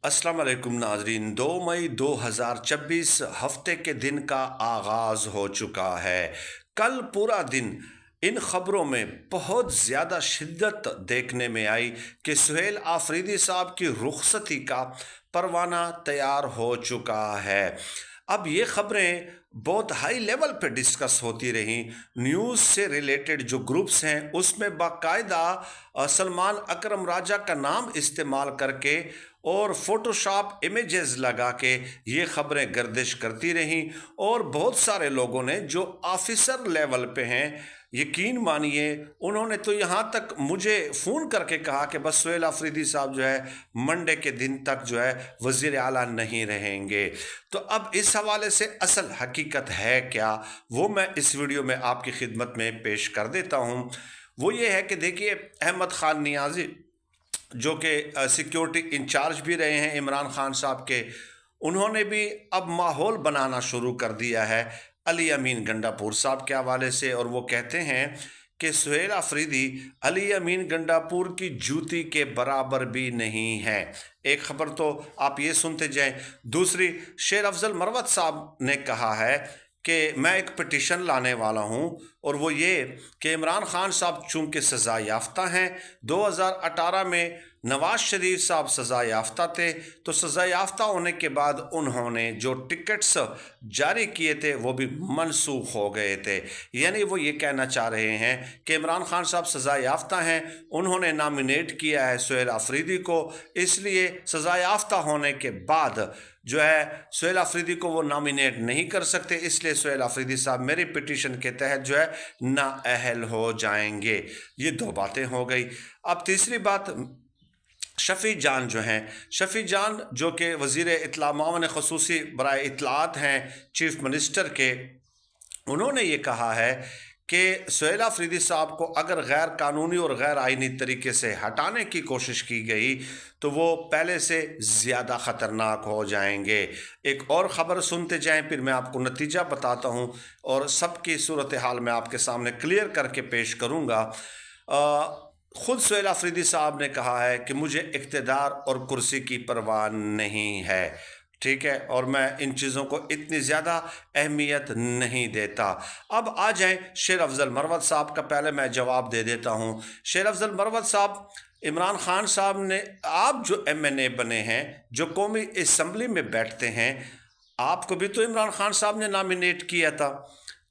अस्सलाम वालेकुम नाजरीन। 2 मई 2026 हफ्ते के दिन का आगाज़ हो चुका है। कल पूरा दिन इन खबरों में बहुत ज़्यादा शिद्दत देखने में आई कि सुहेल आफरीदी साहब की रुखसती का परवाना तैयार हो चुका है। अब ये खबरें बहुत हाई लेवल पे डिस्कस होती रहीं। न्यूज़ से रिलेटेड जो ग्रुप्स हैं उसमें बाकायदा सलमान अकरम राजा का नाम इस्तेमाल करके और फोटोशॉप इमेजेस लगा के ये खबरें गर्दिश करती रहीं। और बहुत सारे लोगों ने जो ऑफिसर लेवल पे हैं, यकीन मानिए, उन्होंने तो यहाँ तक मुझे फ़ोन करके कहा कि बस सुहेल आफरीदी साहब जो है मंडे के दिन तक जो है वज़ीर आला नहीं रहेंगे। तो अब इस हवाले से असल हकीकत है क्या, वो मैं इस वीडियो में आपकी खिदमत में पेश कर देता हूँ। वो ये है कि देखिए, अहमद ख़ान नियाज़ी जो कि सिक्योरिटी इंचार्ज भी रहे हैं इमरान खान साहब के, उन्होंने भी अब माहौल बनाना शुरू कर दिया है अली अमीन गंडापुर साहब के हवाले से। और वो कहते हैं कि सुहेल आफरीदी अली अमीन गंडापुर की जूती के बराबर भी नहीं है। एक खबर तो आप ये सुनते जाएं। दूसरी, शेर अफजल मरवत साहब ने कहा है कि मैं एक पिटीशन लाने वाला हूं, और वो ये कि इमरान खान साहब चूंकि सज़ा याफ्ता हैं, 2018 में नवाज शरीफ साहब सज़ा याफ्ता थे, तो सज़ा याफ्ता होने के बाद उन्होंने जो टिकट्स जारी किए थे वो भी मनसूख हो गए थे। यानी वो ये कहना चाह रहे हैं कि इमरान खान साहब सज़ा याफ्ता हैं, उन्होंने नामिनेट किया है सुहेल आफरीदी को, इसलिए सज़ा याफ्ता होने के बाद जो है सुहेल आफरीदी को वो नामिनेट नहीं कर सकते, इसलिए सुहेल आफरीदी साहब मेरी पिटीशन के तहत जो है नाअहल हो जाएंगे। ये दो बातें हो गई। अब तीसरी बात, शफ़ी जान जो हैं, शफ़ी जान जो कि वज़ीर इत्तला मामून ख़ुसूसी बराए इत्तलात हैं चीफ मिनिस्टर के, उन्होंने ये कहा है कि सुहेल आफरीदी साहब को अगर गैर कानूनी और गैर आइनी तरीके से हटाने की कोशिश की गई तो वो पहले से ज़्यादा ख़तरनाक हो जाएंगे। एक और ख़बर सुनते जाएं, फिर मैं आपको नतीजा बताता हूँ और सबकी सूरत हाल मैं आपके सामने क्लियर करके पेश करूँगा। ख़ुद सुहेल आफरीदी साहब ने कहा है कि मुझे इक़्तिदार और कुर्सी की परवाह नहीं है, ठीक है, और मैं इन चीज़ों को इतनी ज़्यादा अहमियत नहीं देता। अब आ जाएं शेर अफजल मरवत साहब का, पहले मैं जवाब दे देता हूँ। शेर अफजल मरवत साहब, इमरान खान साहब ने, आप जो MNA बने हैं, जो कौमी असम्बली में बैठते हैं, आपको भी तो इमरान खान साहब ने नामिनेट किया था,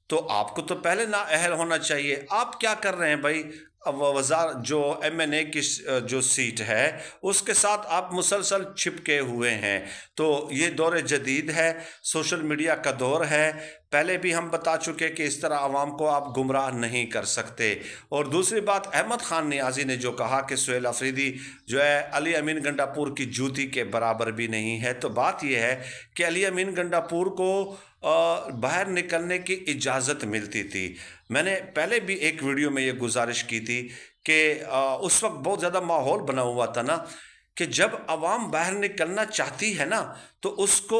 तो आपको तो पहले नाअहल होना चाहिए। आप क्या कर रहे हैं भाई? वज़ार जो MNA की जो सीट है उसके साथ आप मुसलसल चिपके हुए हैं। तो ये दौर जदीद है, सोशल मीडिया का दौर है। पहले भी हम बता चुके कि इस तरह आवाम को आप गुमराह नहीं कर सकते। और दूसरी बात, अहमद ख़ान नियाज़ी ने जो कहा कि सुहेल आफरीदी जो है अली अमीन गंडापुर की जूती के बराबर भी नहीं है, तो बात यह है कि अली अमीन गंडापुर को बाहर निकलने की इजाज़त मिलती थी। मैंने पहले भी एक वीडियो में ये गुजारिश की थी कि उस वक्त बहुत ज़्यादा माहौल बना हुआ था ना, कि जब आवाम बाहर निकलना चाहती है ना तो उसको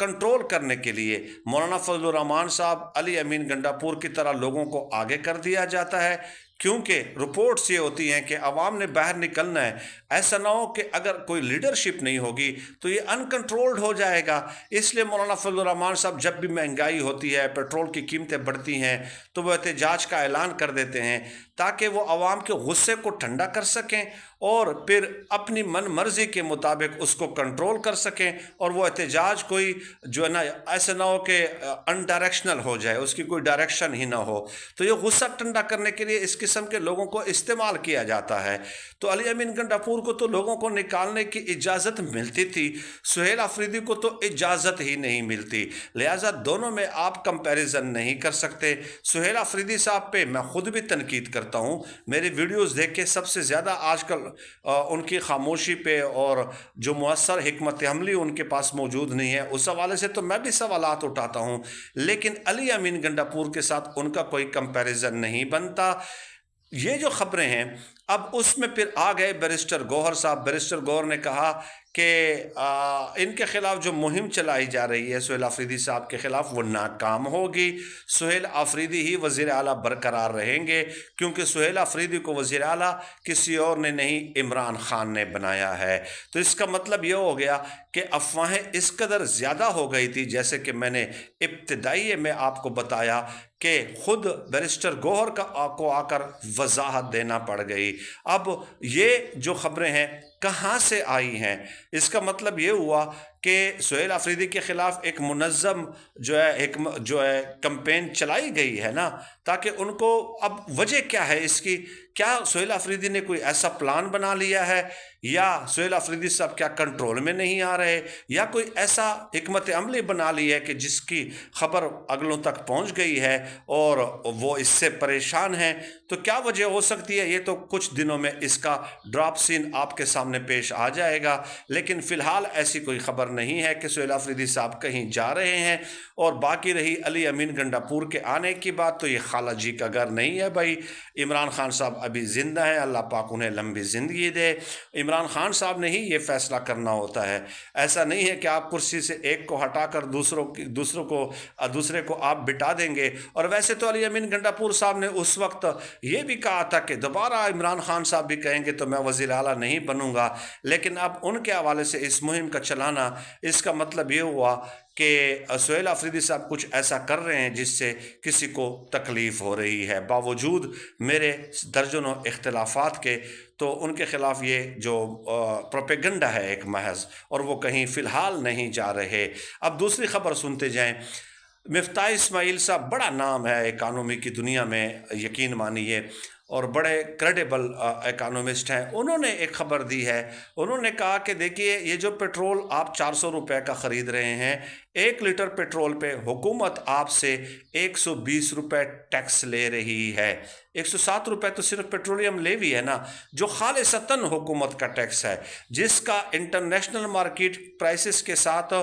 कंट्रोल करने के लिए मौलाना फजलुर रहमान साहब, अली अमीन गंडापुर की तरह लोगों को आगे कर दिया जाता है, क्योंकि रिपोर्ट्स ये होती हैं कि आवाम ने बाहर निकलना है। ऐसा ना हो कि अगर कोई लीडरशिप नहीं होगी तो ये अनकंट्रोल्ड हो जाएगा। इसलिए मौलाना फजलुर रहमान साहब जब भी महंगाई होती है, पेट्रोल की कीमतें बढ़ती हैं, तो वह एहतजाज का ऐलान कर देते हैं ताकि वो आवाम के गुस्से को ठंडा कर सकें और फिर अपनी मन मर्जी के मुताबिक उसको कंट्रोल कर सकें, और वो एहतजाज कोई जो है ना ऐसे ना हो कि अनडायरेक्शनल हो जाए, उसकी कोई डायरेक्शन ही ना हो। तो ये गुस्सा ठंडा करने के लिए इस किस्म के लोगों को इस्तेमाल किया जाता है। तो अली अमीन गंडापुर को तो लोगों को निकालने की इजाज़त मिलती थी, सुहेल आफरीदी को तो इजाज़त ही नहीं मिलती। लिहाजा दोनों में आप कंपैरिजन नहीं कर सकते। सुहेल आफरीदी साहब पे मैं खुद भी तनकीद करता हूँ, मेरी वीडियोस देख के सबसे ज़्यादा आजकल उनकी खामोशी पे और जो मुअस्सर हिकमत अमली उनके पास मौजूद नहीं है, उस हवाले से तो मैं भी सवालात उठाता हूँ, लेकिन अली अमीन गंडापुर के साथ उनका कोई कंपैरिजन नहीं बनता। ये जो खबरें हैं, अब उसमें फिर आ गए बैरिस्टर गौहर साहब। बैरिस्टर गौहर ने कहा کہ ان کے خلاف جو مہم چلائی جا رہی ہے سہیل آفریدی صاحب کے خلاف وہ ناکام ہوگی. سہیل آفریدی ہی وزیر اعلیٰ برقرار رہیں گے، کیونکہ سہیل آفریدی کو وزیر اعلیٰ کسی اور نے نہیں، عمران خان نے بنایا ہے. تو اس کا مطلب یہ ہو گیا کہ افواہیں اس قدر زیادہ ہو گئی تھی، جیسے کہ میں نے ابتدائیے میں آپ کو بتایا کہ خود بیرسٹر گوہر کو آ کر وضاحت دینا پڑ گئی. اب یہ جو خبریں ہیں کہاں سے آئی ہیں؟ اس کا مطلب یہ ہوا کہ سہیل آفریدی کے خلاف ایک منظم جو ہے کمپین چلائی گئی ہے نا، تاکہ ان کو اب وجہ کیا ہے اس کی؟ کیا سہیل آفریدی نے کوئی ایسا پلان بنا لیا ہے، یا سہیل آفریدی صاحب کیا کنٹرول میں نہیں آ رہے، یا کوئی ایسا حکمت عملی بنا لی ہے کہ جس کی خبر اگلوں تک پہنچ گئی ہے اور وہ اس سے پریشان ہیں؟ تو کیا وجہ ہو سکتی ہے؟ یہ تو کچھ دنوں میں اس کا ڈراپ سین آپ کے سامنے پیش آ جائے گا، لیکن فی الحال ایسی کوئی خبر نہیں ہے کہ سہیل آفریدی صاحب کہیں جا رہے ہیں. اور باقی رہی علی امین گنڈا پور کے آنے کی بات، تو یہ خالہ جی کا گھر نہیں ہے بھائی. عمران خان صاحب ابھی زندہ ہیں، اللہ پاک انہیں لمبی زندگی دے. عمران خان صاحب نے ہی یہ فیصلہ کرنا ہوتا ہے. ایسا نہیں ہے کہ آپ کرسی سے ایک کو ہٹا کر دوسرے کو آپ بٹا دیں گے. اور ویسے تو علی امین گنڈا پور صاحب نے اس وقت یہ بھی کہا تھا کہ دوبارہ عمران خان صاحب بھی کہیں گے تو میں وزیر اعلیٰ نہیں بنوں گا. لیکن اب ان کے حوالے سے اس مہم کا چلانا، اس کا مطلب یہ ہوا کہ سہیل آفریدی صاحب کچھ ایسا کر رہے ہیں جس سے کسی کو تکلیف ہو رہی ہے. باوجود میرے درجنوں اختلافات کے، تو ان کے خلاف یہ جو پروپیگنڈا ہے ایک محض، اور وہ کہیں فی الحال نہیں جا رہے. اب دوسری خبر سنتے جائیں. مفتاح اسماعیل صاحب بڑا نام ہے اکانومی کی دنیا میں، یقین مانیے، اور بڑے کریڈیبل اکانومسٹ ہیں. انہوں نے ایک خبر دی ہے. انہوں نے کہا کہ دیکھیے، یہ جو پیٹرول آپ 400 روپے کا خرید رہے ہیں، 1 لیٹر پیٹرول پہ حکومت آپ سے 120 روپے ٹیکس لے رہی ہے. 107 روپے تو صرف پیٹرولیم لیوی ہے نا، جو خالصتاً حکومت کا ٹیکس ہے، جس کا انٹرنیشنل مارکیٹ پرائسز کے ساتھ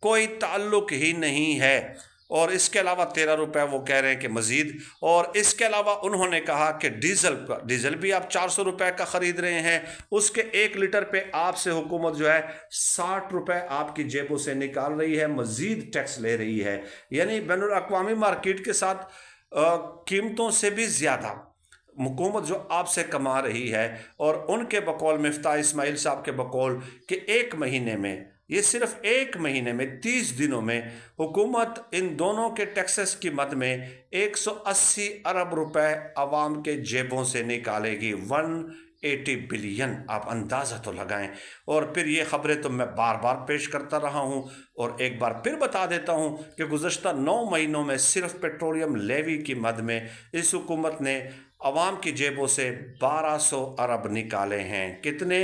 کوئی تعلق ہی نہیں ہے. اور اس کے علاوہ 13 روپے وہ کہہ رہے ہیں کہ مزید. اور اس کے علاوہ انہوں نے کہا کہ ڈیزل بھی آپ 400 روپے کا خرید رہے ہیں، اس کے 1 لیٹر پہ آپ سے حکومت جو ہے 60 روپے آپ کی جیبوں سے نکال رہی ہے، مزید ٹیکس لے رہی ہے. یعنی بین الاقوامی مارکیٹ کے ساتھ قیمتوں سے بھی زیادہ حکومت جو آپ سے کما رہی ہے. اور ان کے بقول، مفتاح اسماعیل صاحب کے بقول، کہ ایک مہینے میں، یہ صرف 1 مہینے میں 30 دنوں میں حکومت ان دونوں کے ٹیکسز کی مد میں 180 ارب روپے عوام کے جیبوں سے نکالے گی. 180 بلین. آپ اندازہ تو لگائیں. اور پھر یہ خبریں تو میں بار بار پیش کرتا رہا ہوں، اور ایک بار پھر بتا دیتا ہوں کہ گزشتہ 9 مہینوں میں صرف پیٹرولیم لیوی کی مد میں اس حکومت نے عوام کی جیبوں سے 1200 ارب نکالے ہیں. کتنے؟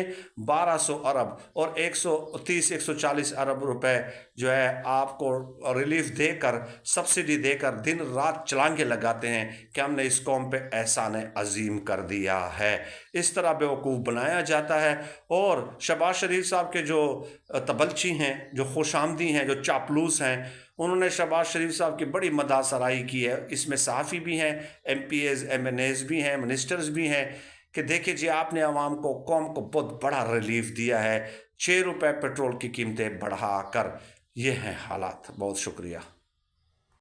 1200 ارب. اور 130-140 ارب روپے جو ہے آپ کو ریلیف دے کر، سبسڈی دے کر دن رات چلانگے لگاتے ہیں کہ ہم نے اس قوم پہ احسان عظیم کر دیا ہے. اس طرح بیوقوف بنایا جاتا ہے. اور شہباز شریف صاحب کے جو تبلچی ہیں، جو خوش آمدی ہیں، جو چاپلوس ہیں، انہوں نے شہباز شریف صاحب کی بڑی مداح سرائی کی ہے. اس میں صحافی بھی ہیں، MPs MNAs بھی ہیں، منسٹرز بھی ہیں، کہ دیکھیں جی، آپ نے عوام کو، قوم کو بہت بڑا ریلیف دیا ہے 6 روپے پیٹرول کی قیمتیں بڑھا کر. یہ ہیں حالات. بہت شکریہ.